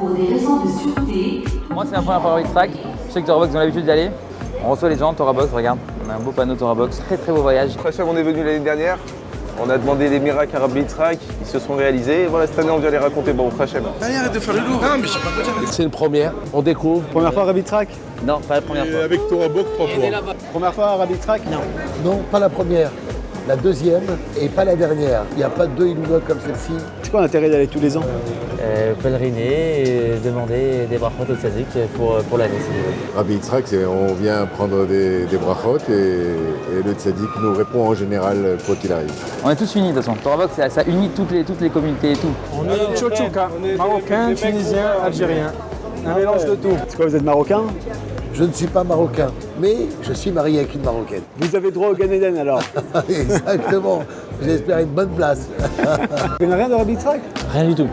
Pour des raisons de sûreté. Moi, c'est ma première fois à Rabbit Track. Je sais que Torabox ont l'habitude d'y aller. On reçoit les gens, Torabox, regarde. On a un beau panneau Torabox. Très très beau voyage. Frachem, on est venu l'année dernière. On a demandé des miracles à Rabbit Track. Ils se sont réalisés. Et voilà, cette année, on vient les raconter. Bon, Frachem. Arrête de faire le lourd. Non, mais je sais pas quoi dire. C'est une première, on découvre. Première fois à Rabbit Track? Non, pas la première fois. Avec Torabox 3 fois. Première fois à Rabbit Track? Non, pas la première. La deuxième et pas la dernière. Il n'y a pas deux Illuminati comme celle-ci. C'est quoi l'intérêt d'aller tous les ans? Pèleriner et demander des brachot au tzadik pour l'année. Rabbit Track, on vient prendre des brachot et le tzaddik nous répond en général quoi qu'il arrive. On est tous unis de toute façon. Torabox, ça unit toutes les communautés et tout. On est tchotchouka, marocain, tunisien, algérien. Un mélange de tout. C'est quoi, vous êtes marocain? Je ne suis pas marocain, mais je suis marié avec une marocaine. Vous avez droit au Gan Eden alors? Exactement. J'espère une bonne place. Vous connaissez rien de Rabbit Track? Rien du tout.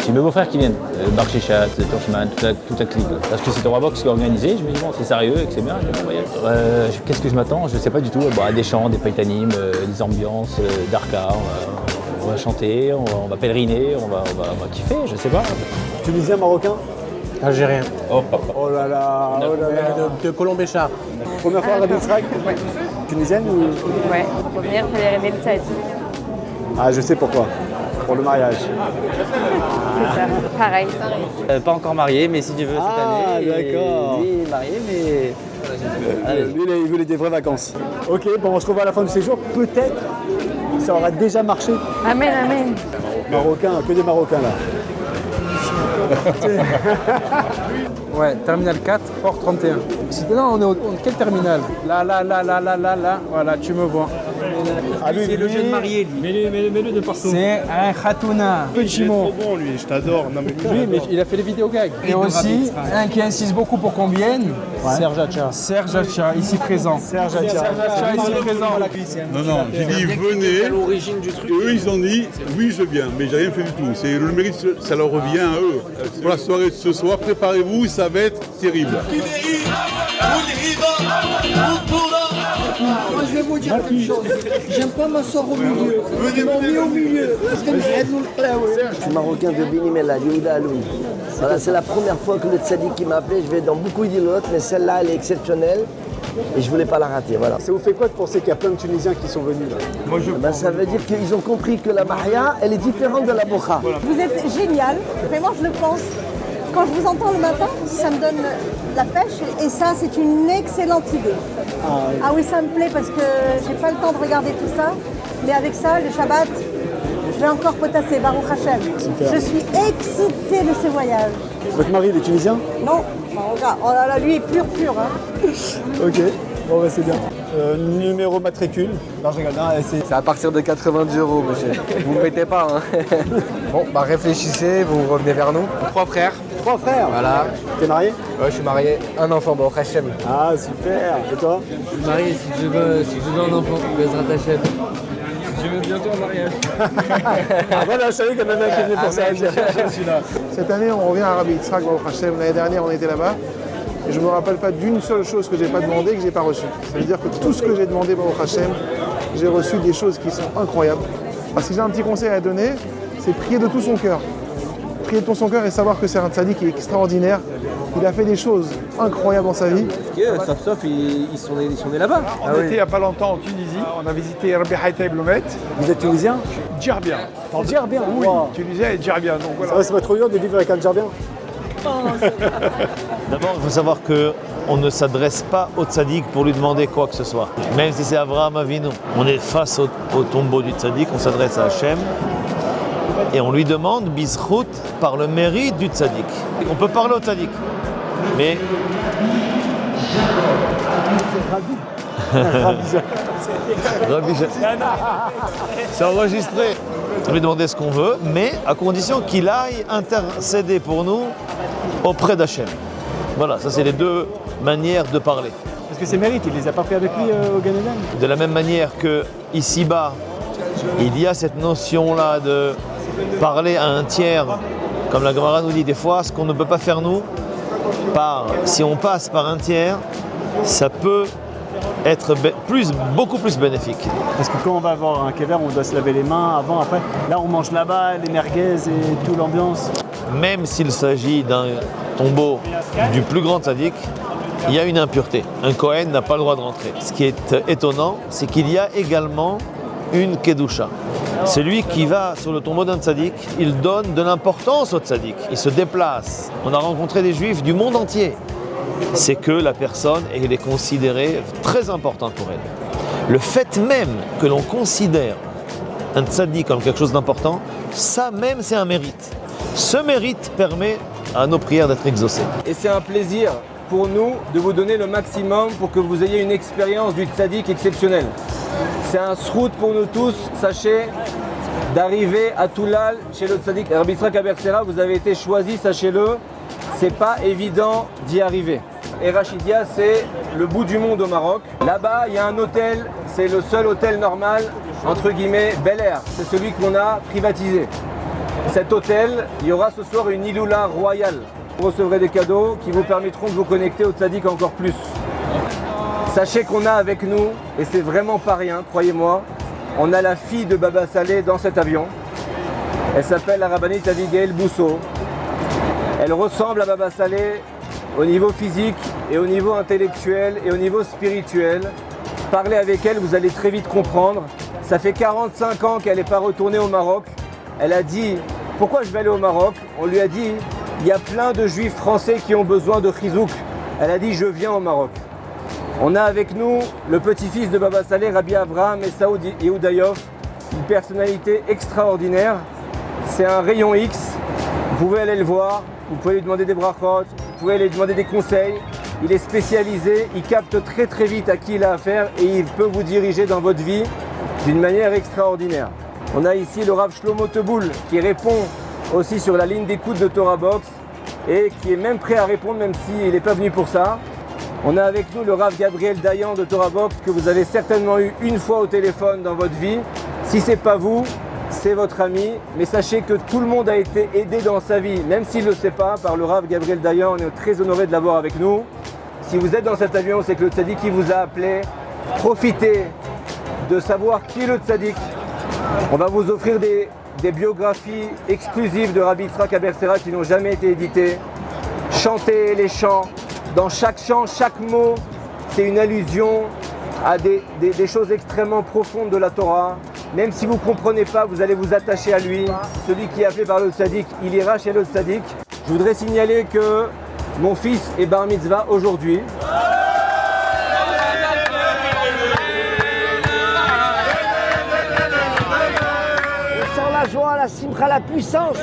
C'est mes beaux-frères qui viennent. Bar Chichat, Torchman, toute la clique. Parce que c'est Torabox qui a organisé. Je me dis, bon, c'est sérieux et que c'est bien. Qu'est-ce que je m'attends? Je ne sais pas du tout. Des chants, des païtanim, des ambiances, d'arca. On va chanter, on va pèleriner, on va kiffer, je sais pas. Tunisien, marocain? Algérien. Oh là là, oh là là. De Colombéchard. Première fois à Rabbit Track? Tunisienne ou? Ouais, pour venir pèleriner le Tzadik. Ah, je sais pourquoi. Pour le mariage. C'est ça, pareil. Pas encore marié, mais si tu veux cette année. D'accord. Lui est marié, mais. Lui, il voulait des vraies vacances. Ok, bon, on se revoit à la fin du séjour. Peut-être ça aura déjà marché. Amen, amen. Marocain, que des Marocains là. Ouais, terminal 4, port 31. Non, on est quel terminal? Là. Voilà, tu me vois. Ah, lui, c'est le jeune marié, lui. Mets-le de partout. C'est un khatouna. Petit mot. Trop bon, lui. Je t'adore. Non, mais Oui, mais il a fait les vidéos gags. Et aussi, un qui insiste beaucoup pour qu'on vienne, Serge Hacha. Serge Hacha, ici présent. Serge Hacha. Ici présent. non, j'ai dit venez. l'origine du truc. Et eux, ils ont dit oui, je viens. Mais j'ai rien fait du tout. C'est le mérite, ça leur revient à eux. Pour la soirée de ce soir, préparez-vous, ça va être terrible. Moi je vais vous dire quelque chose, j'aime pas m'asseoir au milieu, ils m'ont mis au milieu, parce que je suis marocain de Beni Mellal, Yehuda Aloui. Voilà, c'est la première fois que le tzaddik qui m'a appelé, je vais dans beaucoup d'îlotes, mais celle-là elle est exceptionnelle et je voulais pas la rater. Voilà. Ça vous fait quoi de penser qu'il y a plein de Tunisiens qui sont venus là? Ça veut dire qu'ils ont compris que la Mahia, elle est différente de la Bokha. Vous êtes génial, vraiment je le pense. Quand je vous entends le matin, ça me donne la pêche et ça c'est une excellente idée. Ah oui, ça me plaît parce que j'ai pas le temps de regarder tout ça, mais avec ça, le Shabbat, je vais encore potasser, Baruch Hashem. Super. Je suis excitée de ce voyage. Votre mari, il est tunisien? Non, regarde, oh là là, lui est pur. Hein. Ok, bon bah c'est bien. Numéro matricule. Non, je regarde. C'est à partir de 90 €, monsieur. Vous ne mettez pas, hein. Bon, réfléchissez, vous revenez vers nous. 3 frères. 3 frères? Voilà. T'es marié? Ouais, je suis marié. Un enfant, bon, Hachem. Ah, super. Et toi? Je suis marié, si tu veux un enfant, Bezrat Hashem. Je veux bientôt un mariage. Ah voilà, je savais qu'il y en avait un qui venait pour ça. Cette année, on revient à Rabbit Track, Baruch Hashem. L'année dernière, on était là-bas. Et je ne me rappelle pas d'une seule chose que je n'ai pas demandé et que je n'ai pas reçu. Ça veut dire que tout ce que j'ai demandé, Baruch Hashem, j'ai reçu des choses qui sont incroyables. Parce que j'ai un petit conseil à donner, c'est prier de tout son cœur. Prier de tout son cœur et savoir que c'est un tzaddik qui est extraordinaire. Il a fait des choses incroyables dans sa vie. Sauf ils sont nés là-bas. On était il n'y a pas longtemps en Tunisie. On a visité Rabbi Haïta Blomet. Vous êtes tunisien? Djerbia. Djerbia? Oui, Wow. tunisien et Djerbia. Donc voilà. Ça va, c'est pas trop dur de vivre avec un Djerbien? D'abord, il faut savoir qu'on ne s'adresse pas au tzaddik pour lui demander quoi que ce soit. Même si c'est Avraham Avinu. On est face au tombeau du tzaddik, on s'adresse à Hachem. Et on lui demande bizrout par le mérite du tzaddik. On peut parler au tzaddik, mais... C'est enregistré. On lui demander ce qu'on veut, mais à condition qu'il aille intercéder pour nous auprès d'Hachem. Voilà, ça c'est les deux manières de parler. Parce que c'est mérite, il les a pas pris avec lui au Gan Eden. De la même manière que ici-bas, il y a cette notion-là de parler à un tiers, comme la Gemara nous dit des fois, ce qu'on ne peut pas faire nous, si on passe par un tiers, ça peut être beaucoup plus bénéfique. Parce que quand on va avoir un kever, on doit se laver les mains avant, après. Là, on mange là-bas, les merguez et toute l'ambiance. même s'il s'agit d'un tombeau du plus grand tzaddik, il y a une impureté. Un Kohen n'a pas le droit de rentrer. Ce qui est étonnant, c'est qu'il y a également une kedusha. Celui qui va sur le tombeau d'un tzaddik, il donne de l'importance au tzaddik. Il se déplace. On a rencontré des juifs du monde entier. C'est que la personne, elle est considérée très importante pour elle. Le fait même que l'on considère un tzaddik comme quelque chose d'important, ça même c'est un mérite. Ce mérite permet à nos prières d'être exaucées. Et c'est un plaisir pour nous de vous donner le maximum pour que vous ayez une expérience du tzaddik exceptionnelle. C'est un srout pour nous tous, sachez, d'arriver à Toulal chez le tzaddik Rabbi Yitzhak Abersera. Vous avez été choisi, sachez-le, c'est pas évident d'y arriver. Et Rachidia, c'est le bout du monde au Maroc. Là-bas, il y a un hôtel, c'est le seul hôtel normal, entre guillemets, Bel Air. C'est celui qu'on a privatisé. Cet hôtel, il y aura ce soir une Iloula royale. Vous recevrez des cadeaux qui vous permettront de vous connecter au tzaddik encore plus. Sachez qu'on a avec nous, et c'est vraiment pas rien, croyez-moi, on a la fille de Baba Saleh dans cet avion. Elle s'appelle la rabbinite Abigail Bousso. Elle ressemble à Baba Saleh au niveau physique et au niveau intellectuel et au niveau spirituel. Parlez avec elle, vous allez très vite comprendre. Ça fait 45 ans qu'elle n'est pas retournée au Maroc. Elle a dit, pourquoi je vais aller au Maroc? On lui a dit, il y a plein de juifs français qui ont besoin de chizouk. Elle a dit, je viens au Maroc. On a avec nous le petit-fils de Baba Saleh, Rabbi Avraham Esaoud Yehudayov, une personnalité extraordinaire. C'est un rayon X, vous pouvez aller le voir, vous pouvez lui demander des brachot, vous pouvez lui demander des conseils. Il est spécialisé, il capte très vite à qui il a affaire et il peut vous diriger dans votre vie d'une manière extraordinaire. On a ici le Rav Shlomo Teboul qui répond aussi sur la ligne d'écoute de Torah Box et qui est même prêt à répondre même s'il n'est pas venu pour ça. On a avec nous le Rav Gabriel Dayan de Torah Box que vous avez certainement eu une fois au téléphone dans votre vie. Si ce n'est pas vous, c'est votre ami. Mais sachez que tout le monde a été aidé dans sa vie, même s'il ne le sait pas, par le Rav Gabriel Dayan. On est très honoré de l'avoir avec nous. Si vous êtes dans cet avion, c'est que le tzaddik qui vous a appelé. Profitez de savoir qui est le tzaddik. On va vous offrir des biographies exclusives de Rabbi Yitzhak Abersera qui n'ont jamais été éditées. Chantez les chants. Dans chaque chant, chaque mot, c'est une allusion à des choses extrêmement profondes de la Torah. Même si vous ne comprenez pas, vous allez vous attacher à lui. Celui qui est appelé par le tzaddik, il ira chez le tzaddik. Je voudrais signaler que mon fils est bar mitzvah aujourd'hui. On sent la joie, la simcha, la puissance.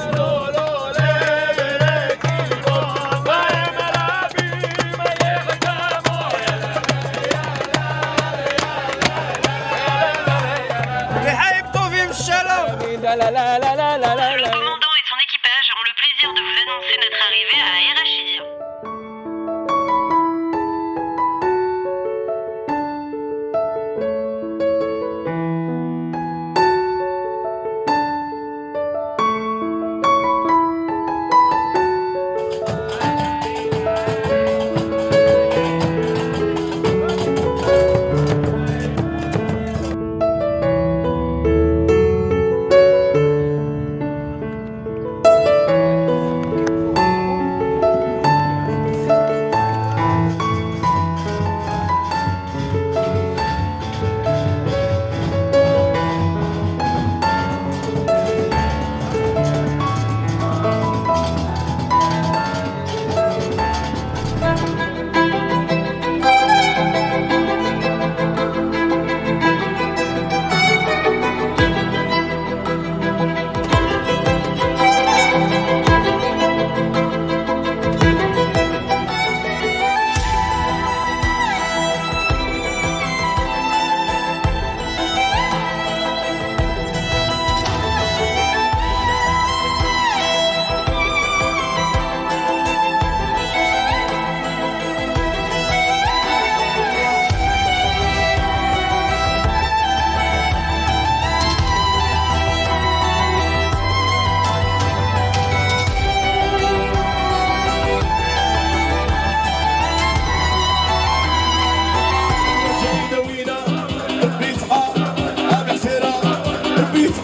Le commandant et son équipage ont le plaisir de vous annoncer notre arrivée à Erachidia.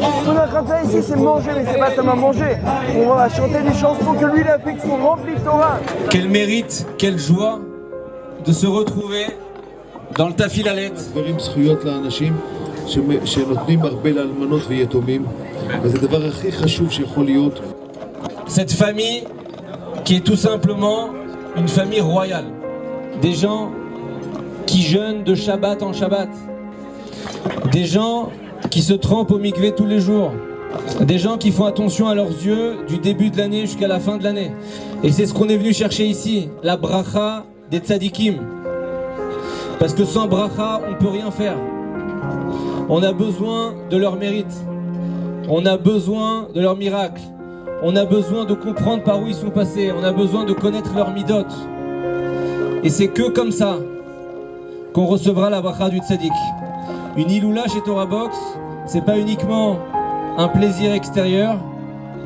qu'on est en train de faire ici, c'est manger, mais c'est pas seulement manger. On va chanter des chansons que lui, il a fait, qui sont remplies de Torah. Quel mérite, quelle joie de se retrouver dans le Tafilalet. Cette famille qui est tout simplement une famille royale. Des gens qui jeûnent de Shabbat en Shabbat. Des gens qui se trempent au mikvé tous les jours. Des gens qui font attention à leurs yeux du début de l'année jusqu'à la fin de l'année. Et c'est ce qu'on est venu chercher ici, la bracha des tzadikim. Parce que sans bracha, on ne peut rien faire. On a besoin de leur mérite. On a besoin de leur miracle. On a besoin de comprendre par où ils sont passés. On a besoin de connaître leur midot. Et c'est que comme ça qu'on recevra la bracha du tzadik. Une iloula chez Torah Box, c'est pas uniquement un plaisir extérieur,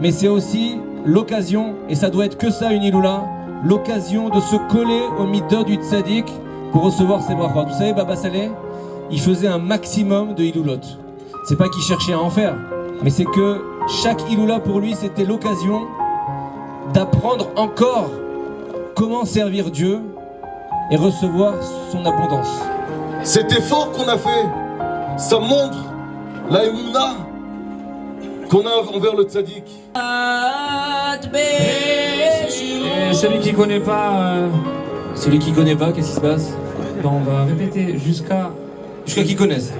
mais c'est aussi l'occasion, et ça doit être que ça une iloula, l'occasion de se coller au midot du tzadik pour recevoir ses brachot. Vous savez, Baba Saleh, il faisait un maximum de iloulot. C'est pas qu'il cherchait à en faire, mais c'est que chaque iloula pour lui, c'était l'occasion d'apprendre encore comment servir Dieu et recevoir son abondance. Cet effort qu'on a fait, ça montre la émouna qu'on a envers le tzaddik. Et celui qui connaît pas, qu'est-ce qui se passe? Ben, on va répéter jusqu'à qu'ils connaissent.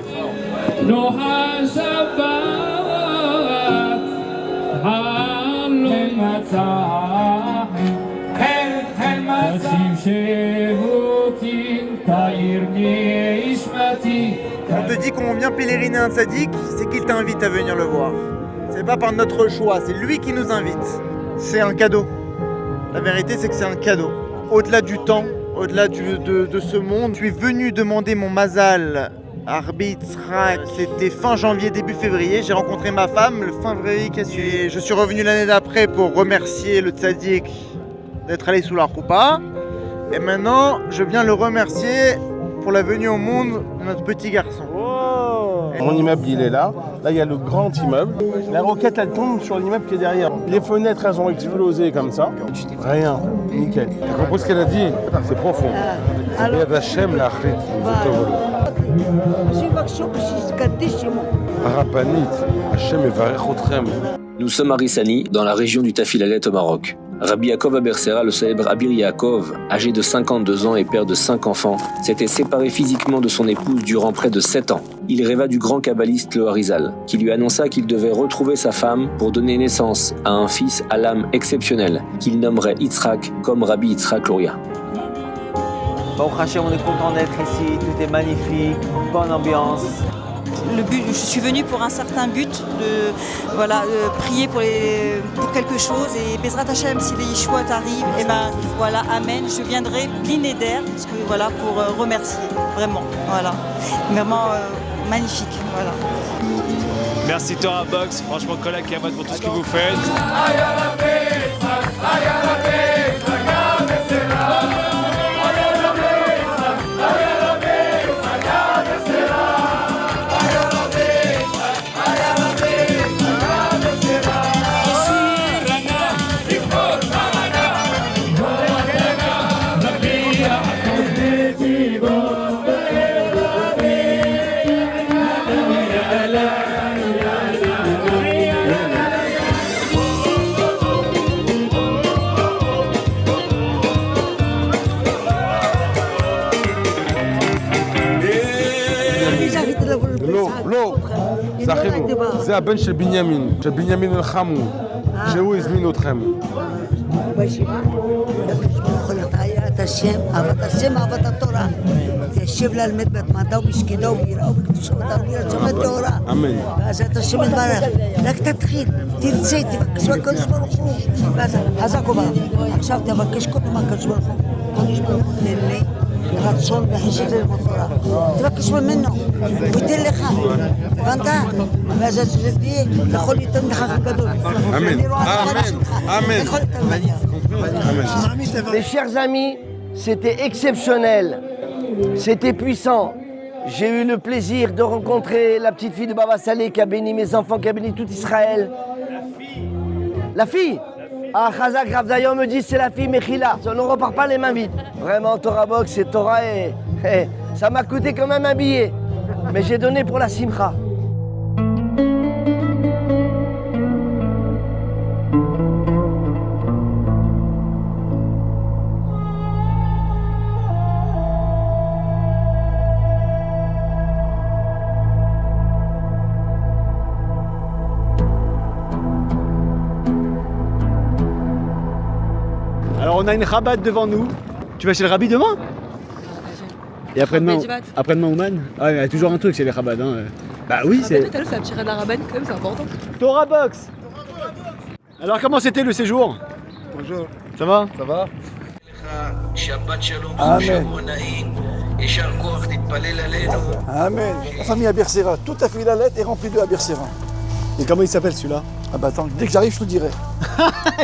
On te dit qu'on vient pèleriner un tzaddik, c'est qu'il t'invite à venir le voir. C'est pas par notre choix, c'est lui qui nous invite. C'est un cadeau. La vérité, c'est que c'est un cadeau. Au-delà du temps, au-delà de ce monde, je suis venu demander mon mazal à Rabbi Yitzhak. C'était fin janvier, début février. J'ai rencontré ma femme le fin février qui a suivi. Je suis revenu l'année d'après pour remercier le tzaddik d'être allé sous la roupa. Et maintenant, je viens le remercier pour la venue au monde de notre petit garçon. Mon immeuble, il est là. Là, il y a le grand immeuble. La roquette, elle tombe sur l'immeuble qui est derrière. Les fenêtres, elles ont explosé comme ça. Rien. Nickel. Tu comprends ce qu'elle a dit? C'est profond. Yad Hashem la'achrit. Rabbanit, Hashem evarech otchem. Nous sommes à Rissani, dans la région du Tafilalet au Maroc. Rabbi Yaakov Abersera, le célèbre Abir Yaakov, âgé de 52 ans et père de 5 enfants, s'était séparé physiquement de son épouse durant près de 7 ans. Il rêva du grand kabbaliste le Harizal, qui lui annonça qu'il devait retrouver sa femme pour donner naissance à un fils à l'âme exceptionnelle, qu'il nommerait Yitzhak comme Rabbi Yitzhak Luria. Baruch Hashem, on est content d'être ici, tout est magnifique, bonne ambiance. Le but, je suis venue pour un certain but, prier pour quelque chose, et Bezrat Hashem, si les Yeshuot arrivent, et ben voilà, amen, je viendrai blinéder, parce que voilà, pour remercier, vraiment, voilà, vraiment magnifique, voilà. Merci Torah Box, franchement collègue Kavod pour tout ce que vous faites. זה הבן של בנימין, נלחמו, שהוא הזמין אתכם. את השם, אהבת התורה. תשב ללמד בהתמדה ובשקידה וביראה ובקדושה ובתרגיל שומע טהורה. אמן. ואז את השם יתברך. רק תתחיל, תרצה, תבקש מהקדוש ברוך הוא. ואז חזק וברוך. עכשיו תבקש כל מה הקדוש ברוך הוא. הקדוש ברוך הוא תן לי רצון וחשק ללמוד תורה. תבקש ממנו, הוא ייתן לך. הבנת? ואז אתה תהיה יכול ליתן לך גדול. אמן. אמן. Mes chers amis, c'était exceptionnel, c'était puissant. J'ai eu le plaisir de rencontrer la petite fille de Baba Saleh qui a béni mes enfants, qui a béni tout Israël. La fille. Ah, Chazak Ravzayon me dit c'est la fille Mechila. On ne repart pas les mains vides. Vraiment, Torah Box, c'est Torah et ça m'a coûté quand même un billet. Mais j'ai donné pour la Simcha. Alors on a une rabat devant nous. Tu vas chez le rabbi demain? Et après-demain, après-demain Ouman? Ah, il y a toujours un truc chez les rabats. Hein. Bah oui, c'est... T'as fait un petit raid à Rabat quand même, c'est important. Torah Box. Alors comment c'était le séjour? Bonjour. Ça va? Ça va? Amen. Amen. La famille Abersera, toute la Philalette est remplie de Abersera. Et comment il s'appelle celui-là? Ah bah attends, dès que j'arrive, je te le dirai.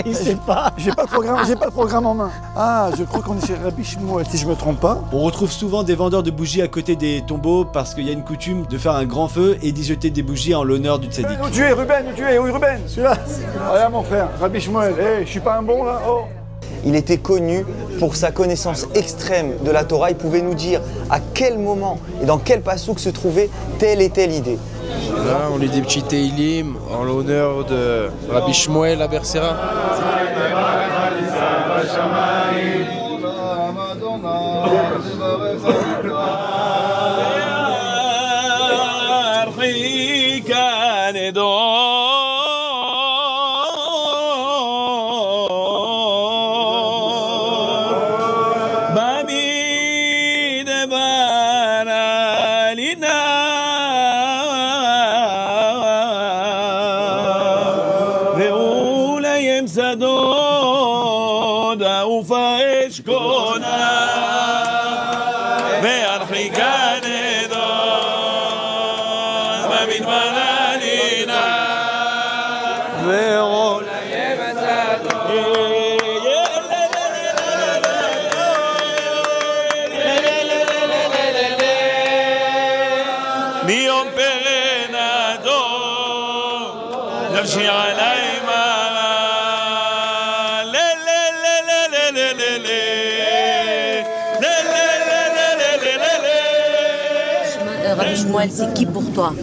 Il sait pas. J'ai pas le programme en main. Ah, je crois qu'on est chez Rabbi Shmuel, si je me trompe pas. On retrouve souvent des vendeurs de bougies à côté des tombeaux parce qu'il y a une coutume de faire un grand feu et d'y jeter des bougies en l'honneur du tzaddik. Où tu es, Ruben? Où tu es? Oui, Ruben, celui-là. Regarde mon frère, Rabbi Shmuel. Je suis pas un bon là? Oh. Il était connu pour sa connaissance extrême de la Torah. Il pouvait nous dire à quel moment et dans quel passouk se trouvait telle et telle idée. Là, on lit des petits Teilim en l'honneur de Rabbi Shmuel Abersera. Rabbi Shmuel, c'est qui pour toi?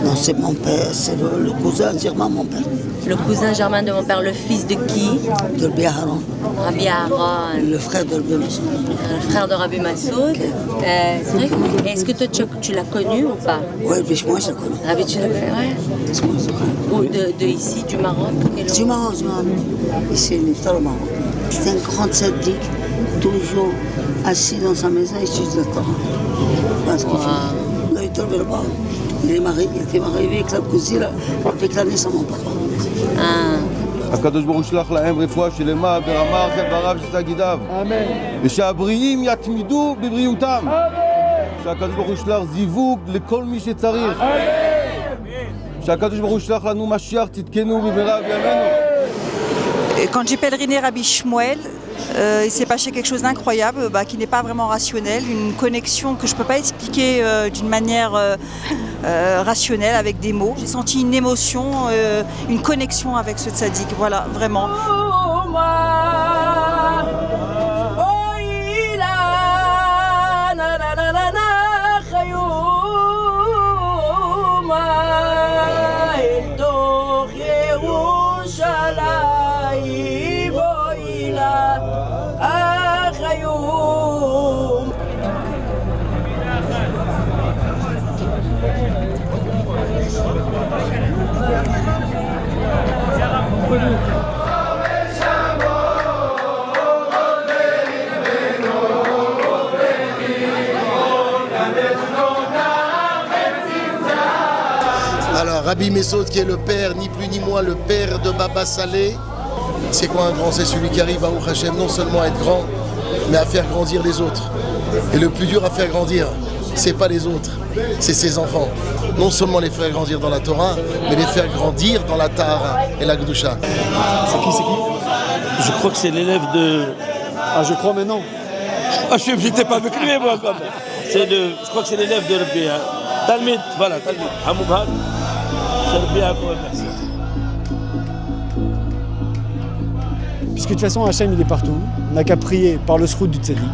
Non, c'est mon père, c'est le cousin germain de mon père. Le cousin germain de mon père, le fils de qui? De Rabbi Aaron. Rabbi Aaron. Le frère de Rabbi Massoud. Le frère de Rabbi Massoud. C'est vrai. Est-ce que toi, tu l'as connu ou pas? Oui, Rabbi Shmuel, je l'ai connu. Rabbi, tu l'as connu, ouais. Ou de ici, du Maroc? Du Maroc, ici, il est au Maroc. C'était un grand sadique, toujours assis dans sa maison et étudie la Torah. Parce qu'il il était marié avec la cousine, avec la naissance de mon papa. הקדוש ברוך הוא ישלח להם רפואה שלמה ברמה אחרת ברב של תגידיו. אמן. ושהבריאים יתמידו בבריאותם. שהקדוש ברוך הוא ישלח זיווג לכל מי שצריך. שהקדוש ברוך הוא ישלח לנו משיח צדקנו במהרה בימינו. Quand j'ai pèleriné Rabbi Shmuel, il s'est passé quelque chose d'incroyable, qui n'est pas vraiment rationnel, une connexion que je ne peux pas expliquer d'une manière rationnelle avec des mots. J'ai senti une émotion, une connexion avec ce tzaddik, voilà, vraiment. Alors, Rabbi Mesod, qui est le père, ni plus ni moins le père de Baba Saleh, c'est quoi un grand? C'est celui qui arrive à Hashem non seulement à être grand, mais à faire grandir les autres. Et le plus dur à faire grandir, c'est pas les autres, c'est ses enfants. Non seulement les faire grandir dans la Torah, mais les faire grandir dans la Tahara et la Gdusha. C'est qui? Je crois que c'est l'élève de... Ah, je crois maintenant. Ah, j'étais pas avec lui, moi, quand même. Je crois que c'est l'élève de Rabbi. Talmid, voilà, Talmid. Hamoubhad, c'est Rabbi Yaakov Abercera. Puisque de toute façon, Hachem, il est partout. On n'a qu'à prier par le sroud du tzaddik.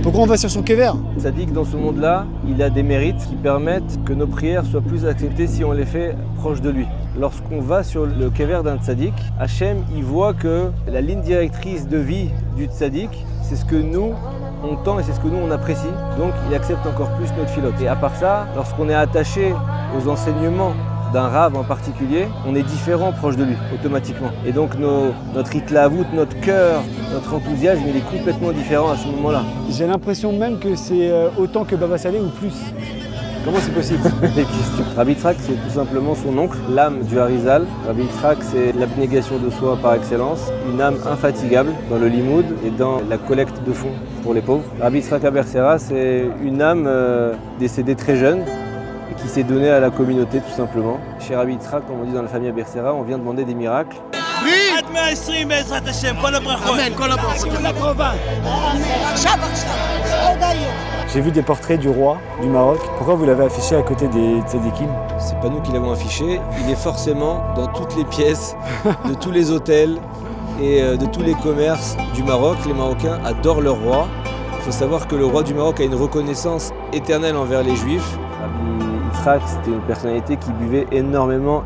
Pourquoi on va sur son kever? Tzaddik, dans ce monde-là, il a des mérites qui permettent que nos prières soient plus acceptées si on les fait proches de lui. Lorsqu'on va sur le kever d'un tzaddik, Hachem, il voit que la ligne directrice de vie du tzaddik, c'est ce que nous, on tend et c'est ce que nous, on apprécie. Donc, il accepte encore plus notre filote. Et à part ça, lorsqu'on est attaché aux enseignements d'un rave en particulier, on est différent proche de lui, automatiquement. Et donc notre hitlavut, notre cœur, notre enthousiasme, il est complètement différent à ce moment-là. J'ai l'impression même que c'est autant que Baba Salé ou plus. Comment c'est possible? Rabbi Yitzhak, c'est tout simplement son oncle, l'âme du Harizal. Rabbi Yitzhak, c'est l'abnégation de soi par excellence, une âme infatigable dans le limoud et dans la collecte de fonds pour les pauvres. Rabbi Yitzhak Abercera, c'est une âme décédée très jeune, et qui s'est donné à la communauté tout simplement. Chez Rabbi Yitzhak, comme on dit dans la famille Abercera, on vient demander des miracles. J'ai vu des portraits du roi du Maroc. Pourquoi vous l'avez affiché à côté des tzadikim? C'est pas nous qui l'avons affiché, il est forcément dans toutes les pièces de tous les hôtels et de tous les commerces du Maroc. Les Marocains adorent leur roi. Il faut savoir que le roi du Maroc a une reconnaissance éternelle envers les Juifs. Rabbi Yitzhak, c'était une personnalité qui buvait énormément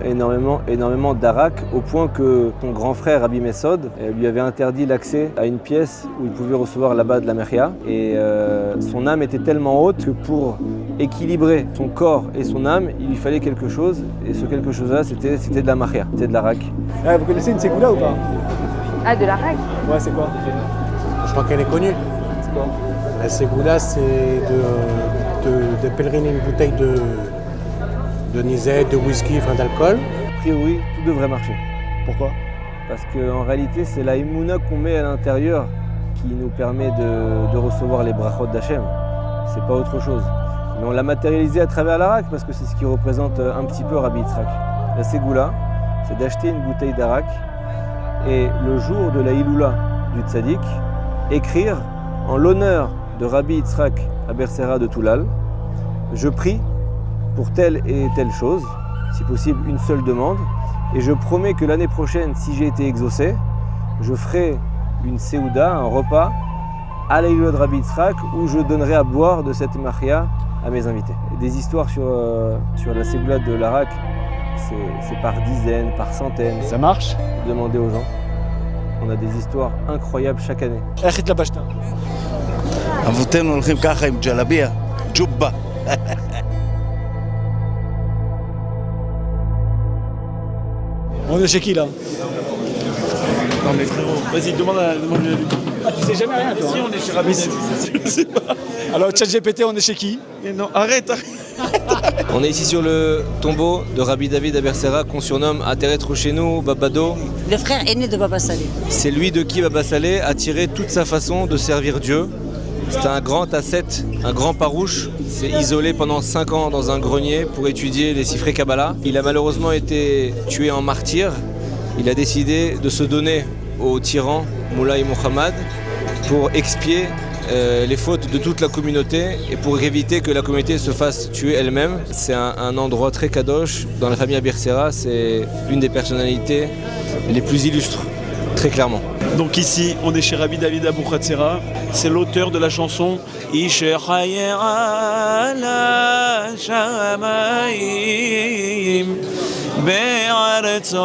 d'arak, au point que son grand frère, Rabbi Mesod, lui avait interdit l'accès à une pièce où il pouvait recevoir là-bas de la mechia. Et son âme était tellement haute que pour équilibrer son corps et son âme, il lui fallait quelque chose. Et ce quelque chose-là, c'était de la mechia, c'était de l'arak. Vous connaissez une ségoula ou pas? Ah, de l'arak? Ouais, c'est quoi? Je crois qu'elle est connue. C'est quoi? La ségoula, c'est de pèleriner une bouteille de nisette, de whisky, enfin d'alcool. A priori, tout devrait marcher. Pourquoi? Parce qu'en réalité, c'est la émouna qu'on met à l'intérieur qui nous permet de recevoir les brachot d'Hachem. C'est pas autre chose. Mais on l'a matérialisé à travers l'arak parce que c'est ce qui représente un petit peu Rabbi Yitzhak. La ségoula, c'est d'acheter une bouteille d'arak et le jour de la Iloula du tzaddik, écrire en l'honneur de Rabbi Yitzhak Abercera de Toulal, je prie pour telle et telle chose, si possible une seule demande, et je promets que l'année prochaine, si j'ai été exaucé, je ferai une séouda, un repas, à la Iloula de Rabbi Yitzhak, où je donnerai à boire de cette machia à mes invités. Et des histoires sur la ségoula de l'Arak, c'est par dizaines, par centaines. Ça marche? Demandez aux gens. On a des histoires incroyables chaque année. אבותינו הולכים ככה עם ג'לביה, ג'ובה. On est chez qui là? Non mais frérot, vas-y, demande-lui. Ah, tu sais jamais rien toi? Si, on est chez Rabbi. Je sais pas. Alors, ChatGPT, on est chez qui? Mais non, arrête. On est ici sur le tombeau de Rabbi David Abercera qu'on surnomme Ateret Roshenu Babado. Le frère aîné de Baba Salé. C'est lui de qui Baba Salé a tiré toute sa façon de servir Dieu. C'était un grand ascète, un grand parouche. C'est isolé pendant 5 ans dans un grenier pour étudier les Sifrei Kabbalah. Il a malheureusement été tué en martyr. Il a décidé de se donner au tyran Moulay Mohammad pour expier les fautes de toute la communauté et pour éviter que la communauté se fasse tuer elle-même. C'est un endroit très kadosh. Dans la famille Abercera, c'est une des personnalités les plus illustres, très clairement. Donc ici, on est chez Rabbi David Abercera. C'est l'auteur de la chanson Isher Hayer ala shamayim be'aretzot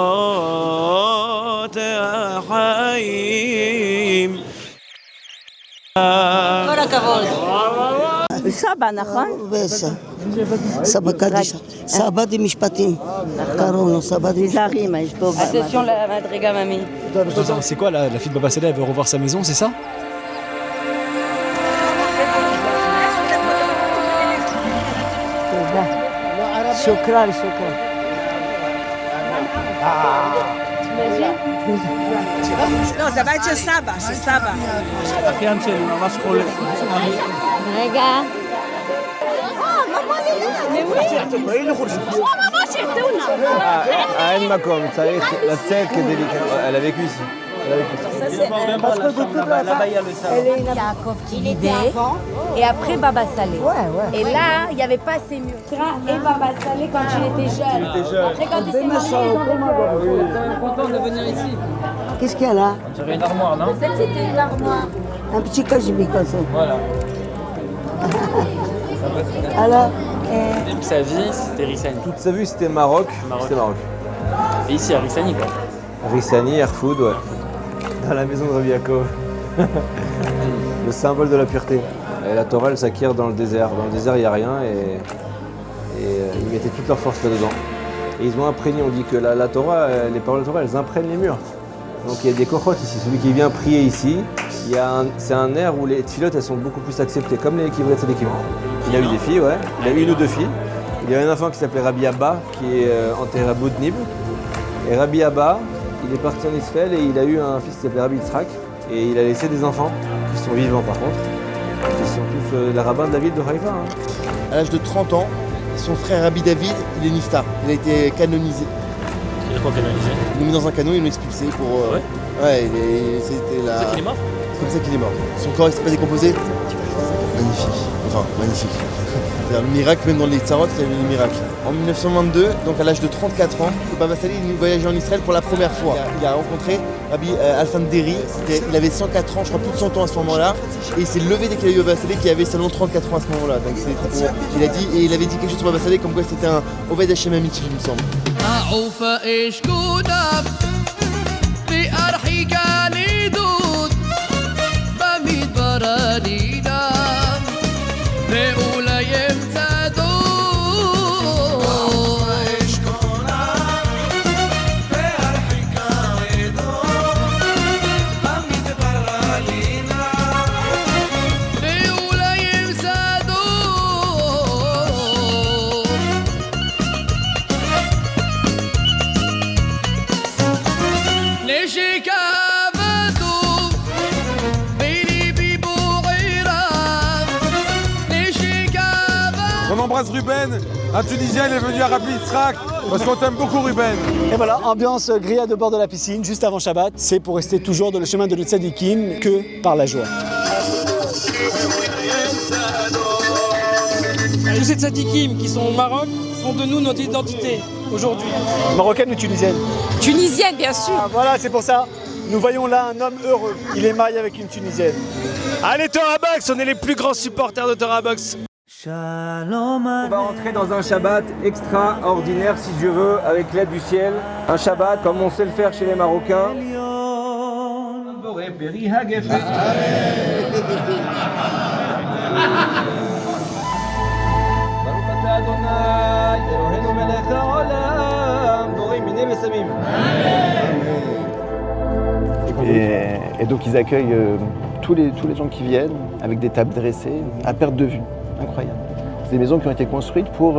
ha'chaim. כל הכבוד. סבא, נכון? סבא קדישה. סבא דמשפטים. קראו לו סבא דמשפטים. Attention la madriga mamie. C'est quoi la fille de Baba Salé, elle veut revoir sa maison, c'est ça? שוקרן, שוקרן. לא, זה הבית של סבא, של סבא. אחיין שלי, ממש חולה. רגע. אין מקום, צריך לצאת כדי להיכנס. Elle a vécu ici. Ça, c'est là-bas, il y a le salon. Yaakov qui vivait, et après Baba Salé. Et là, il n'y avait pas ces murs. Et Baba Salé quand il était jeune. Après, quand il s'est marié, On est content de venir ici. Qu'est-ce qu'il y a là? On dirait une armoire, non? Peut-être c'était une armoire. Un petit cagibi comme ça. Voilà. Alors Toute sa vie, c'était Rissani. Toute sa vie, c'était Maroc. C'était Maroc. Et ici, à Rissani, quoi. Rissani, Airfood, ouais. Dans la maison de Rabbi Yaakov. Le symbole de la pureté. Et la Torah, elle s'acquiert dans le désert. Dans le désert, il n'y a rien et ils mettaient toute leur force là-dedans. Et ils ont imprégné, on dit que la Torah, les paroles de la Torah, elles imprègnent les murs. Donc il y a des kochot ici. Celui qui vient prier ici, c'est un air où les tfilotes, elles sont beaucoup plus acceptées, comme les kivrei tzadikim. Il y a eu des filles, ouais. Il y a eu une ou deux filles. Il y a un enfant qui s'appelait Rabbi Abba, qui est enterré à Boudnib. Et Rabbi Abba, il est parti en Israël et il a eu un fils qui s'appelait Rabbi Yitzhak. Et il a laissé des enfants, qui sont vivants par contre, qui sont tous les rabbins de la ville de Haïfa. À l'âge de 30 ans, son frère Rabbi David, il est niftar. Il a été canonisé. C'est quoi canonisé? Ils l'ont mis dans un canot, ils l'ont expulsé pour... Ouais, c'était là... C'est ça qu'il est mort? C'est comme ça qu'il est mort. Son corps il s'est pas décomposé. Magnifique. Enfin, magnifique. C'est un miracle, même dans les tsarotes, il y a eu un miracle. En 1922, donc à l'âge de 34 ans, Baba Salé il voyageait en Israël pour la première fois. Il a rencontré Rabbi Alfan Deri, il avait 104 ans, je crois plus de 100 ans à ce moment-là. Et il s'est levé dès qu'il a eu Baba Salé qui avait seulement 34 ans à ce moment-là. Donc il a dit, et il avait dit quelque chose sur Baba Salé comme quoi c'était un Oved Hashem Amiti, il me semble. On embrasse Ruben, un Tunisien, il est venu à Rabbi Yitzhak parce qu'on t'aime beaucoup Ruben. Et voilà, ambiance grillade au bord de la piscine, juste avant Shabbat. C'est pour rester toujours dans le chemin de l'Tzadikim que par la joie. Tous ces tzadikim qui sont au Maroc font de nous notre identité aujourd'hui. Marocaine ou tunisienne? Tunisienne, bien sûr. Ah, voilà, c'est pour ça. Nous voyons là un homme heureux. Il est marié avec une Tunisienne. Allez Torah Box, on est les plus grands supporters de Torah Box. On va entrer dans un Shabbat extraordinaire, si Dieu veut, avec l'aide du ciel. Un Shabbat comme on sait le faire chez les Marocains. Et donc ils accueillent tous les gens qui viennent avec des tables dressées à perte de vue. Incroyable. C'est des maisons qui ont été construites pour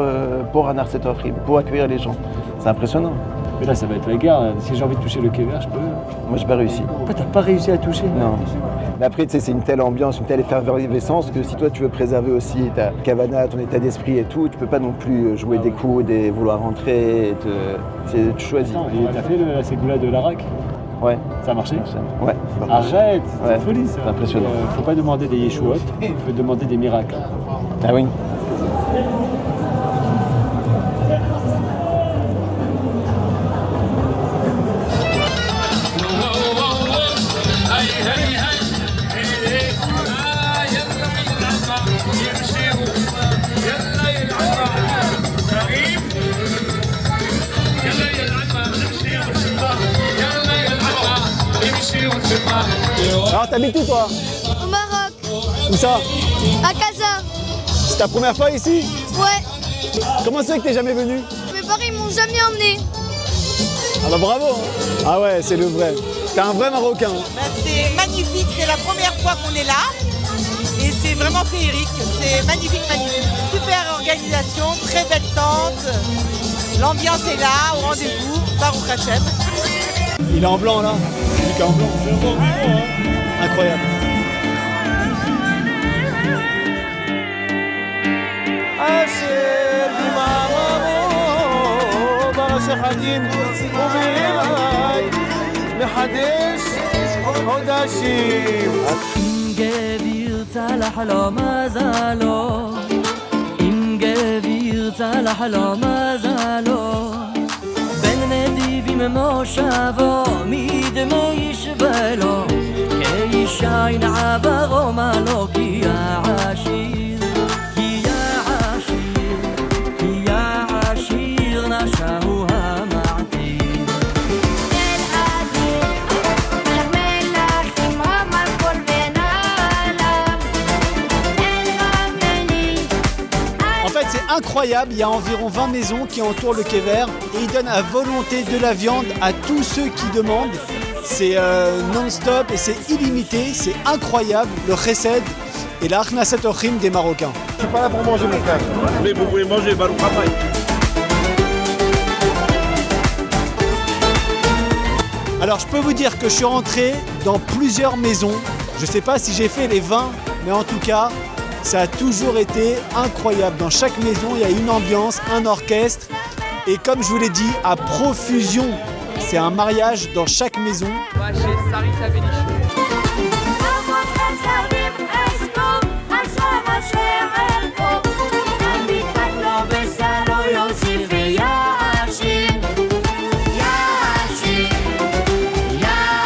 Anar Setofrim, pour accueillir les gens. C'est impressionnant. Mais là, ça va être la guerre. Si j'ai envie de toucher le kéver, je peux. Moi, j'ai pas réussi. T'as pas réussi à toucher? Non. Mais après, tu sais, c'est une telle ambiance, une telle effervescence que si toi, tu veux préserver aussi ta kavana, ton état d'esprit et tout, tu peux pas non plus jouer des coups, vouloir rentrer. Tu choisis. Et t'as fait la ségoula de l'Arak? Ouais. Ça a marché? Ouais. Arrête, c'est folie ça. C'est impressionnant. Faut pas demander des yeshuot, faut demander des miracles. Ah oui. Alors t'habites où toi? Au Maroc. Où ça? À Casa. C'est ta première fois ici? Ouais. Comment c'est que t'es jamais venu? Mes parents ils m'ont jamais emmené. Ah bah bravo hein. Ah ouais, c'est le vrai. T'es un vrai Marocain. C'est magnifique, c'est la première fois qu'on est là. Et c'est vraiment féerique. C'est magnifique, magnifique. Super organisation, très belle tente. L'ambiance est là, au rendez-vous. Baruch Hashem. Il est en blanc là. Il est en blanc. Incroyable. מחדש חדשים. אם גביר צלח לו מזלו, אם גביר צלח לו מזלו, בין נדיבים מושבו מדמי ישבלו, כאיש עין עברו מלו כי העשיר, כי העשיר, כי העשיר נשהו המעטיר. En fait, c'est incroyable, il y a environ 20 maisons qui entourent le quai vert et ils donnent à volonté de la viande à tous ceux qui demandent. C'est non-stop et c'est illimité, c'est incroyable, le chesed et la Achnasat Ochim des Marocains. Je suis pas là pour manger, mon frère. Mais vous pouvez manger, Baruch Rabbi. Alors je peux vous dire que je suis rentré dans plusieurs maisons. Je sais pas si j'ai fait les 20, mais en tout cas, ça a toujours été incroyable. Dans chaque maison, il y a une ambiance, un orchestre. Et comme je vous l'ai dit, à profusion. C'est un mariage dans chaque maison.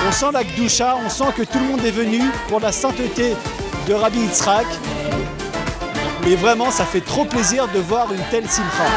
On sent la Gdoucha, on sent que tout le monde est venu pour la sainteté de Rabbi Yitzhak. Et vraiment, ça fait trop plaisir de voir une telle simcha.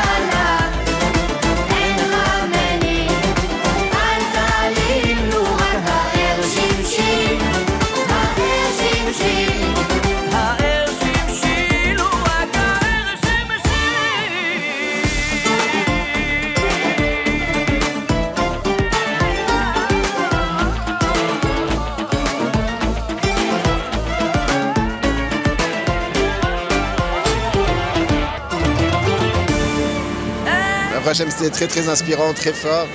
Hachem, c'était très très inspirant, très fort,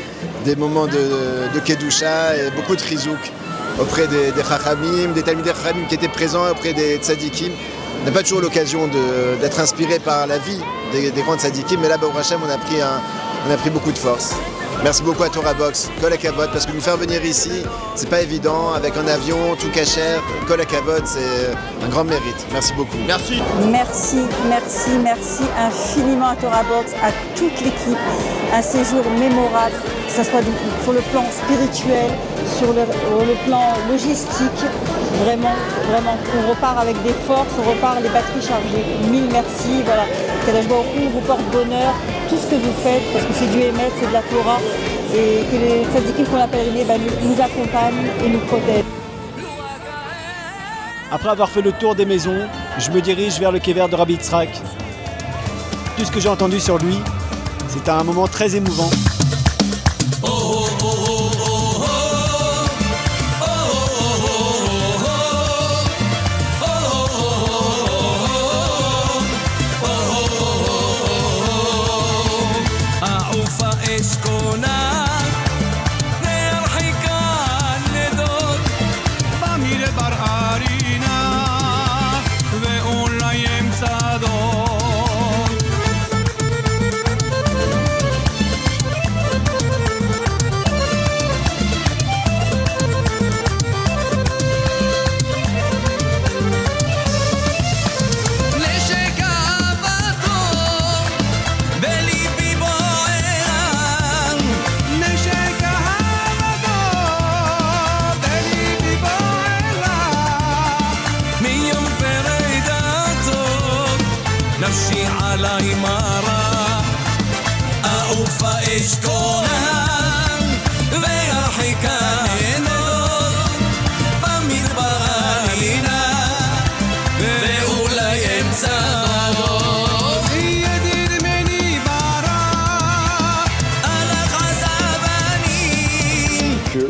des moments de Kedusha et beaucoup de chizouk auprès des Chachamim, des Talmidei Chachamim qui étaient présents auprès des Tzadikim. On n'a pas toujours l'occasion d'être inspiré par la vie des grands Tzadikim, mais là, Baruch Hashem, on a pris beaucoup de force. Merci beaucoup à Torah Box, Kol HaKavod, parce que nous faire venir ici, c'est pas évident, avec un avion, tout cachère. Kol HaKavod, c'est un grand mérite. Merci beaucoup. Merci. Merci, merci, merci infiniment à Torah Box, à toute l'équipe. Un séjour mémorable, que ce soit sur le plan spirituel, sur le plan logistique. Vraiment, vraiment, on repart avec des forces, on repart les batteries chargées. Mille merci, voilà. Kadash Baruch Hu vous porte bonheur, tout ce que vous faites, parce que c'est du Emet, c'est de la Torah, et que les tzadikim qu'on a pèlerinés nous accompagnent et nous protègent. Après avoir fait le tour des maisons, je me dirige vers le quai vert de Rabbi Yitzhak. Tout ce que j'ai entendu sur lui, c'est un moment très émouvant.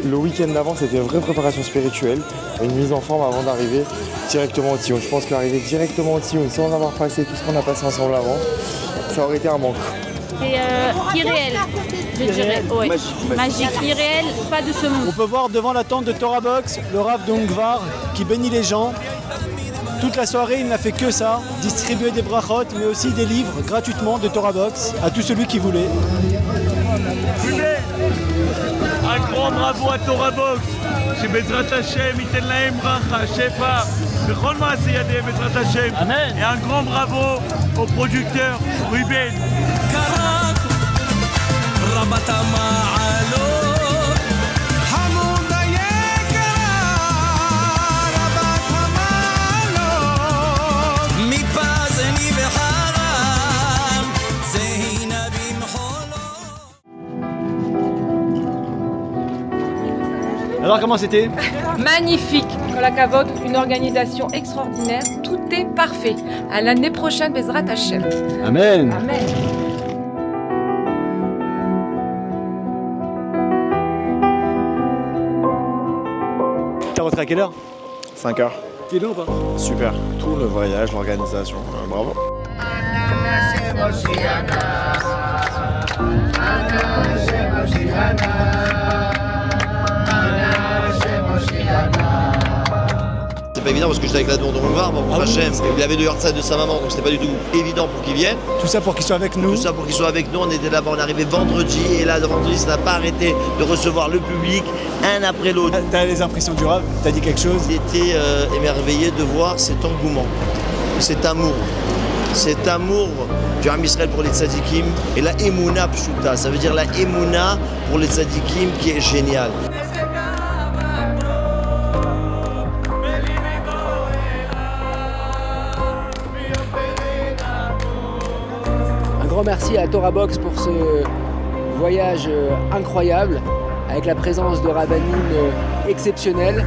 Le week-end d'avant, c'était une vraie préparation spirituelle, une mise en forme avant d'arriver directement au Tzion. Je pense qu'arriver directement au Tzion sans avoir passé tout ce qu'on a passé ensemble avant, ça aurait été un manque. C'est irréel, je dirais. Ouais. Magique, irréel, pas de ce monde. On peut voir devant la tente de Torah Box le Rav de Ungvar qui bénit les gens. Toute la soirée, il n'a fait que ça, distribuer des brachot, mais aussi des livres gratuitement de Torah Box à tout celui qui voulait. Un grand bravo à Torah Box, שבעזרת השם ייתן להם ברכה, שפע, בכל מעשה ידיהם בעזרת השם. Amen. Et un grand bravo au producteur Ruben. Alors comment c'était? Magnifique, Kol Hakavod, une organisation extraordinaire, tout est parfait. À l'année prochaine, Bezrat Hashem. Amen. Amen. T'es rentré à quelle heure? 5h. T'es bien ou pas? Super. Tout le voyage, l'organisation, bravo. C'est pas évident parce que j'étais avec la demande de Rouvard, Hachem, il avait de Yortzeit de sa maman, donc c'était pas du tout évident pour qu'il vienne. Tout ça pour qu'il soit avec nous. Tout ça pour qu'il soit avec nous, on était là-bas, on est arrivé vendredi, et là, vendredi, ça n'a pas arrêté de recevoir le public, un après l'autre. T'as les impressions du Rav? T'as dit quelque chose? J'étais émerveillé de voir cet engouement, cet amour du Ham Israël pour les tzadikim, et la Emouna Pshuta, ça veut dire la Emouna pour les tzadikim qui est géniale. Un grand merci à Torah Box pour ce voyage incroyable, avec la présence de rabbinim exceptionnels,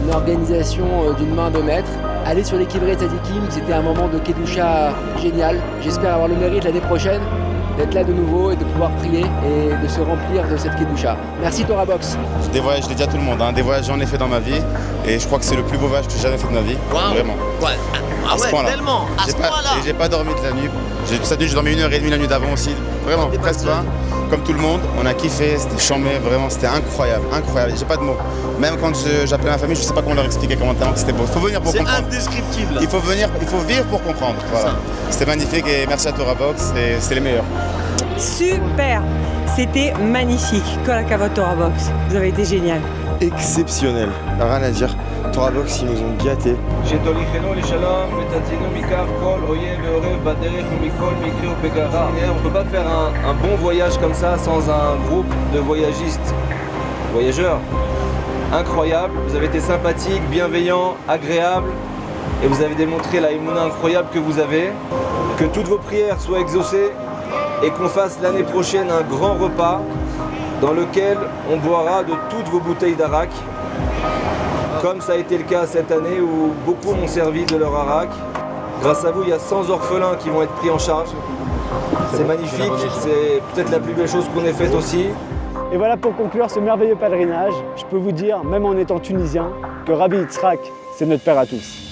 une organisation d'une main de maître. Allez sur les Kivrei Tzadikim, c'était un moment de Kedusha génial. J'espère avoir le mérite l'année prochaine d'être là de nouveau et de pouvoir prier et de se remplir de cette Kedusha. Merci Torah Box. Des voyages, je l'ai dit à tout le monde, des voyages j'en ai fait dans ma vie et je crois que c'est le plus beau voyage que j'ai jamais fait de ma vie. Wow. Vraiment. Ouais. Ah ouais, tellement, à ce point-là. Et j'ai pas dormi de la nuit. Cette nuit, j'ai dormi 1h30 la nuit d'avant aussi. Vraiment, presque pas. Comme tout le monde, on a kiffé, c'était chambé, vraiment, c'était incroyable, incroyable. J'ai pas de mots. Même quand j'appelais ma famille, je sais pas comment leur expliquer comment c'était beau. Il faut venir pour comprendre. C'est indescriptible. Il faut vivre pour comprendre. Voilà. C'était magnifique et merci à Torah Box, c'était les meilleurs. Super, c'était magnifique. Kol Hakavod Torah Box, vous avez été génial. Exceptionnel, rien à dire. Torah Box, ils nous ont gâtés. On ne peut pas faire un bon voyage comme ça sans un groupe de voyageurs incroyables. Vous avez été sympathiques, bienveillants, agréables et vous avez démontré la émouna incroyable que vous avez. Que toutes vos prières soient exaucées et qu'on fasse l'année prochaine un grand repas dans lequel on boira de toutes vos bouteilles d'arak. Comme ça a été le cas cette année où beaucoup m'ont servi de leur arak. Grâce à vous, il y a 100 orphelins qui vont être pris en charge. C'est magnifique, c'est peut-être la plus belle chose qu'on ait faite aussi. Et voilà pour conclure ce merveilleux pèlerinage. Je peux vous dire, même en étant tunisien, que Rabbi Yitzhak, c'est notre père à tous.